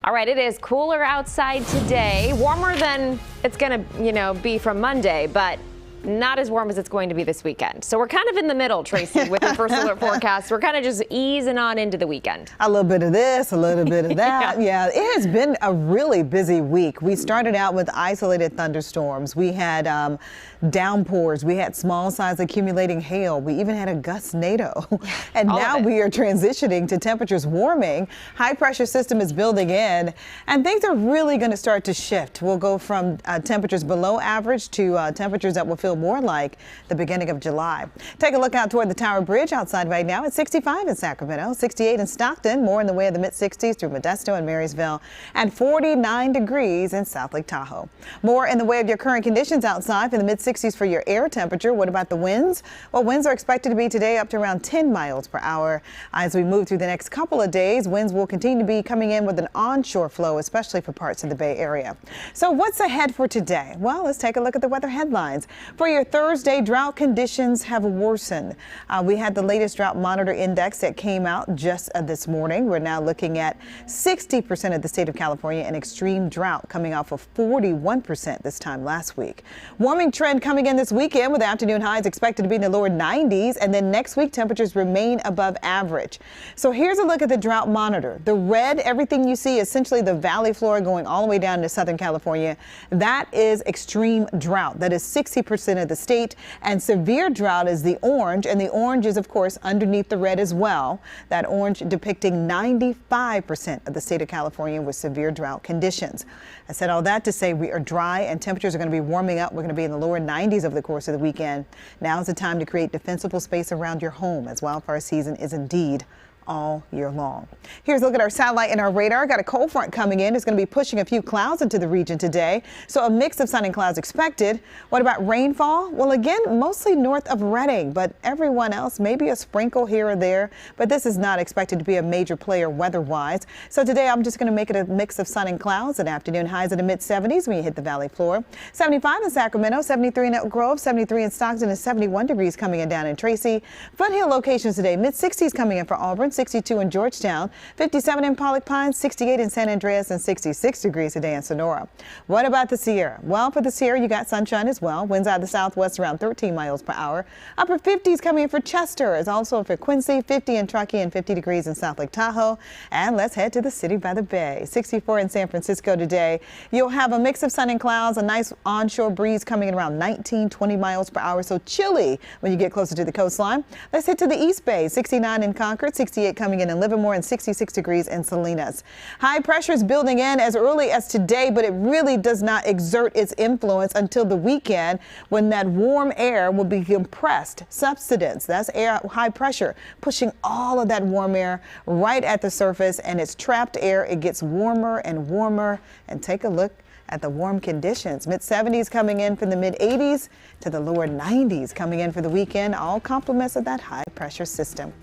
All right, it is cooler outside today, warmer than it's going to, be from Monday, but not as warm as it's going to be this weekend. So we're kind of in the middle, Tracy, with our first alert forecast. We're kind of just easing on into the weekend. A little bit of this, a little bit of that. Yeah, it has been a really busy week. We started out with isolated thunderstorms. We had downpours. We had small size accumulating hail. We even had a gustnado. And now we are transitioning to temperatures warming. High pressure system is building in, and things are really going to start to shift. We'll go from temperatures below average to temperatures that will feel more like the beginning of July. Take a look out toward the Tower Bridge outside right now. It's 65 in Sacramento, 68 in Stockton, more in the way of the mid-60s through Modesto and Marysville, and 49 degrees in South Lake Tahoe. More in the way of your current conditions outside in the mid-60s for your air temperature. What about the winds? Well, winds are expected to be today up to around 10 miles per hour. As we move through the next couple of days, winds will continue to be coming in with an onshore flow, especially for parts of the Bay Area. So what's ahead for today? Well, let's take a look at the weather headlines. For your Thursday, drought conditions have worsened. We had the latest drought monitor index that came out just this morning. We're now looking at 60% of the state of California in extreme drought, coming off of 41% this time last week. Warming trend coming in this weekend with afternoon highs expected to be in the lower 90s, and then next week temperatures remain above average. So here's a look at the drought monitor. The red, everything you see, essentially the valley floor going all the way down to Southern California, that is extreme drought. That is 60% of the state, and severe drought is the orange, and the orange is of course underneath the red as well. That orange depicting 95% of the state of California with severe drought conditions. I said all that to say we are dry and temperatures are going to be warming up. We're going to be in the lower 90s over the course of the weekend. Now is the time to create defensible space around your home, as wildfire season is indeed all year long. Here's a look at our satellite and our radar. Got a cold front coming in. It's going to be pushing a few clouds into the region today. So a mix of sun and clouds expected. What about rainfall? Well, again, mostly north of Redding, but everyone else, maybe a sprinkle here or there. But this is not expected to be a major player weather-wise. So today I'm just going to make it a mix of sun and clouds. And afternoon highs in the mid-70s when you hit the valley floor. 75 in Sacramento, 73 in Elk Grove, 73 in Stockton, and 71 degrees coming in down in Tracy. Foothill locations today, mid-60s coming in for Auburn, 62 in Georgetown, 57 in Pollock Pines, 68 in San Andreas, and 66 degrees today in Sonora. What about the Sierra? Well, for the Sierra, you got sunshine as well. Winds out of the southwest around 13 miles per hour. Upper 50s coming in for Chester, as also for Quincy, 50 in Truckee, and 50 degrees in South Lake Tahoe. And let's head to the city by the bay. 64 in San Francisco today. You'll have a mix of sun and clouds, a nice onshore breeze coming in around 19, 20 miles per hour. So chilly when you get closer to the coastline. Let's head to the East Bay. 69 in Concord, 68 coming in Livermore, and 66 degrees in Salinas. High pressure is building in as early as today, but it really does not exert its influence until the weekend when that warm air will be compressed subsidence. That's air high pressure pushing all of that warm air right at the surface, and it's trapped air. It gets warmer and warmer. And take a look at the warm conditions. Mid-70s coming in from the mid-80s to the lower 90s coming in for the weekend. All compliments of that high pressure system.